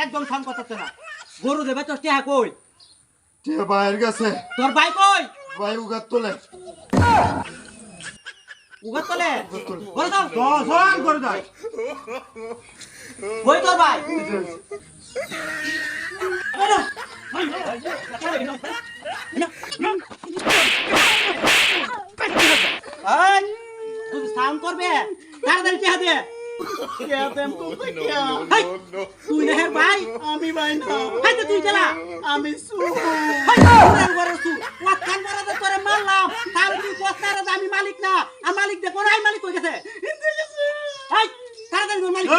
একদম শান্ত কথা না। গরু দেবে তোর টিয়া কই? টিয়া বাইরের কাছে। তোর ভাই কই? ভাই উগাত তোলে। উগাত তোলে? বল দাও। দশন করে দাও। কই তোর ভাই? তুই সাউন্ড করবে? তাড়াতাড়ি টিয়া দে। তুই না হে ভাই? আমি ভাই না। হাই তো তুই চলা। আমি সু। হাই তোর বড় সু। ওয়াকান বড় করে মারলাম। তার তুই বস্তার আমি মালিক না। আমি মালিক দে কোন আই মালিক কই গেছে? হাই তাড়াতাড়ি মালিক।